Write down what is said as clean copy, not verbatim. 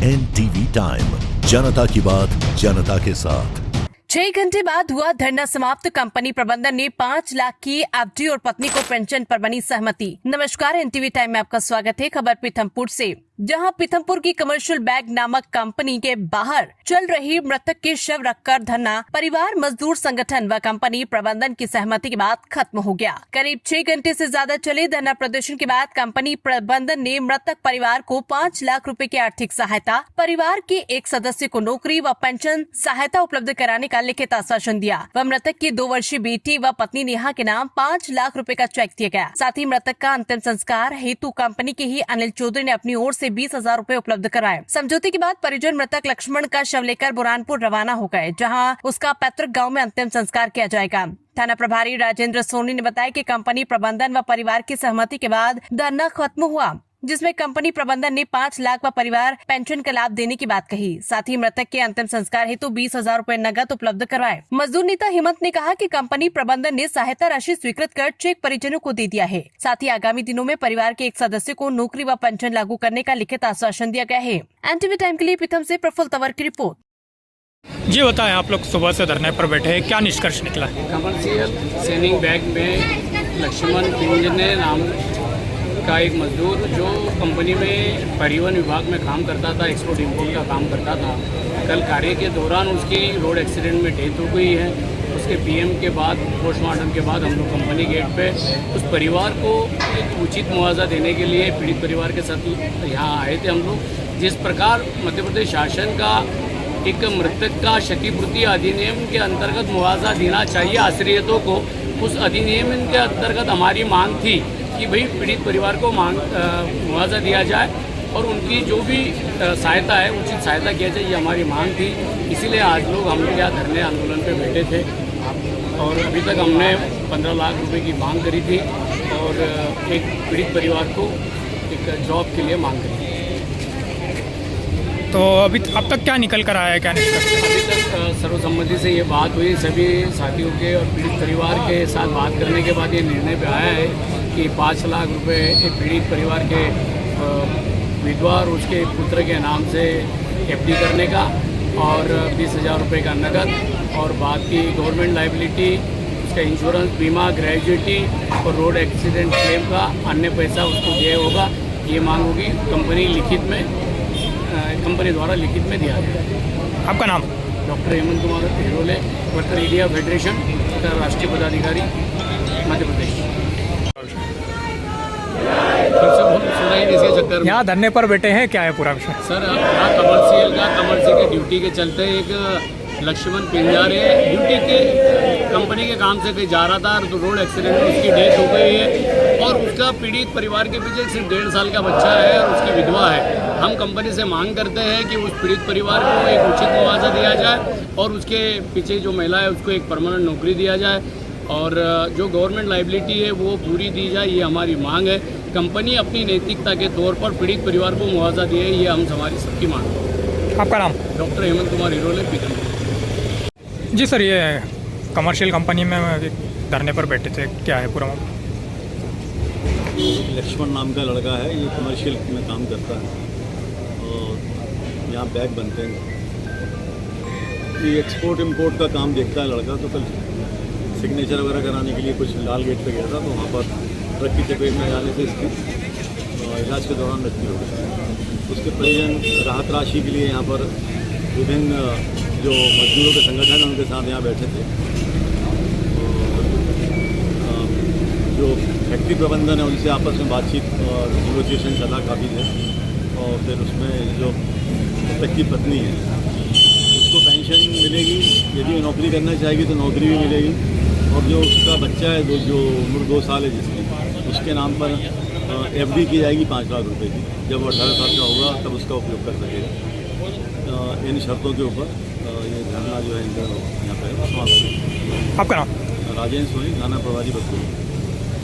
NTV time, जनता की बात जनता के साथ। 6 घंटे बाद हुआ धरना समाप्त। कंपनी प्रबंधन ने 5 लाख की एफडी और पत्नी को पेंशन पर बनी सहमति। नमस्कार, एनटीवी टाइम में आपका स्वागत है। खबर पीथमपुर से, जहां पीथमपुर की कमर्शियल बैग नामक कंपनी के बाहर चल रही मृतक के शव रखकर धरना परिवार मजदूर संगठन व कंपनी प्रबंधन की सहमति के बाद खत्म हो गया। करीब 6 घंटे से ज्यादा चले धरना प्रदर्शन के बाद कंपनी प्रबंधन ने मृतक परिवार को 5 लाख रुपए की आर्थिक सहायता, परिवार के एक सदस्य को नौकरी व पेंशन सहायता उपलब्ध कराने का लिखित आश्वासन दिया व मृतक की 2 वर्षीय बेटी व पत्नी नेहा के नाम 5 लाख रुपए का चेक दिया गया। साथ ही मृतक का अंतिम संस्कार हेतु कंपनी के ही अनिल चौधरी ने अपनी ओर से 20,000 रुपए उपलब्ध कराए। समझौते के बाद परिजन मृतक लक्ष्मण का शव लेकर बुरहानपुर रवाना हो गए, जहां उसका पैतृक गांव में अंतिम संस्कार किया जाएगा। थाना प्रभारी राजेंद्र सोनी ने बताया कि कंपनी प्रबंधन व परिवार की सहमति के बाद धरना खत्म हुआ, जिसमें कंपनी प्रबंधन ने 5 लाख व परिवार पेंशन का लाभ देने की बात कही। साथ ही मृतक के अंतिम संस्कार हेतु 20,000 रुपए नगद उपलब्ध करवाए। मजदूर नेता हिम्मत ने कहा कि कंपनी प्रबंधन ने सहायता राशि स्वीकृत कर चेक परिजनों को दे दिया है। साथ ही आगामी दिनों में परिवार के एक सदस्य को नौकरी व पेंशन लागू करने का लिखित आश्वासन दिया गया है। एनटीवी टाइम के लिए पीथम से प्रफुल्ल तंवर की रिपोर्ट। जी बताएं, आप लोग सुबह से धरने पर बैठे हैं, क्या निष्कर्ष निकला? कमर्शियल सेनिंग बैग में लक्ष्मण पिंजने नाम का एक मजदूर जो कंपनी में परिवहन विभाग में काम करता था, एक्सपोर्ट इंपोर्ट का काम करता था, कल कार्य के दौरान उसकी रोड एक्सीडेंट में डेथ हो गई है। उसके पीएम के बाद, पोस्टमार्टम के बाद हम लोग कंपनी गेट पे उस परिवार को एक उचित मुआवजा देने के लिए पीड़ित परिवार के साथ यहाँ आए थे हम लोग। जिस प्रकार मध्य प्रदेश शासन का एक मृतक का क्षतिपूर्ति अधिनियम के अंतर्गत मुआवजा देना चाहिए आश्रितों को, उस अधिनियम के अंतर्गत हमारी मांग थी कि भाई पीड़ित परिवार को मुआवजा दिया जाए और उनकी जो भी सहायता है उचित सहायता किया जाए, ये हमारी मांग थी। इसीलिए आज हम लोग यहाँ धरने आंदोलन पे बैठे थे और अभी तक हमने 15 लाख रुपए की मांग करी थी और एक पीड़ित परिवार को एक जॉब के लिए मांग करी थी। तो अभी अब तक क्या निकल कर आया है, क्या निष्कर्ष? अभी तक सर्वसम्मति से ये बात हुई, सभी साथियों के और पीड़ित परिवार के साथ बात करने के बाद ये निर्णय पे आया है कि 5 लाख रुपए एक पीड़ित परिवार के विधवा और उसके पुत्र के नाम से एफडी करने का और 20,000 रुपये का नगद और बाकी गवर्नमेंट लाइबिलिटी, उसका इंश्योरेंस, बीमा, ग्रेजुएटी और रोड एक्सीडेंट क्लेम का अन्य पैसा उसको दिया होगा। ये मांग होगी कंपनी द्वारा लिखित में दिया गया। आपका नाम? Doctor Hemant Kumar Hirole, worker India federation का राष्ट्रीय पदाधिकारी, मध्य प्रदेश। यहाँ धरने पर बैठे हैं, क्या है पूरा विषय? सर, यहाँ कमर्शियल के ड्यूटी के चलते एक लक्ष्मण पिंजारे ड्यूटी के कंपनी के काम से कहीं जा रहा था तो रोड एक्सीडेंट में उसकी डेथ हो गई है और उसका पीड़ित परिवार के पीछे सिर्फ 1.5 साल का बच्चा है और उसकी विधवा है। हम कंपनी से मांग करते हैं कि उस पीड़ित परिवार को एक उचित मुआवजा दिया जाए और उसके पीछे जो महिला है उसको एक परमानेंट नौकरी दिया जाए और जो गवर्नमेंट लाइबिलिटी है वो पूरी दी जाए, ये हमारी मांग है। कंपनी अपनी नैतिकता के तौर पर पीड़ित परिवार को मुआवजा दिए, ये हम हमारी सबकी मांग है। आपका नाम? डॉक्टर हेमंत कुमार हिरोले, पीथमपुर। जी सर, ये कमर्शियल कंपनी में धरने पर बैठे थे, क्या है पूरा मामला? लक्ष्मण नाम का लड़का है, ये कमर्शियल में काम करता है और यहाँ बैग बनते हैं। ये एक्सपोर्ट इंपोर्ट का काम देखता है लड़का। तो कल सिग्नेचर वगैरह कराने के लिए कुछ लाल गेट पे गया था, तो वहाँ पर ट्रक की चपेट में जाने से इसकी इलाज के दौरान मृत्यु हो गई। उसके परिजन राहत राशि के लिए यहाँ पर विभिन्न जो मजदूरों के संगठन हैं उनके साथ यहाँ बैठे थे। जो फैक्ट्री प्रबंधन है उनसे आपस में बातचीत और नेगोशिएशन चला काफ़ी देर और फिर उसमें जो मृतक की पत्नी है उसको पेंशन मिलेगी, यदि वो नौकरी करना चाहेगी तो नौकरी भी मिलेगी और जो उसका बच्चा है जो उम्र 2 साल है जिसकी, उसके नाम पर एफडी की जाएगी 5 लाख रुपए की। जब वो 18 साल का होगा तब उसका उपयोग कर सकेगा। इन शर्तों के ऊपर ये धरना जो है यहाँ पर समाप्त। आपका नाम? राजेंद्र सोनी, थाना प्रभारी बदलू।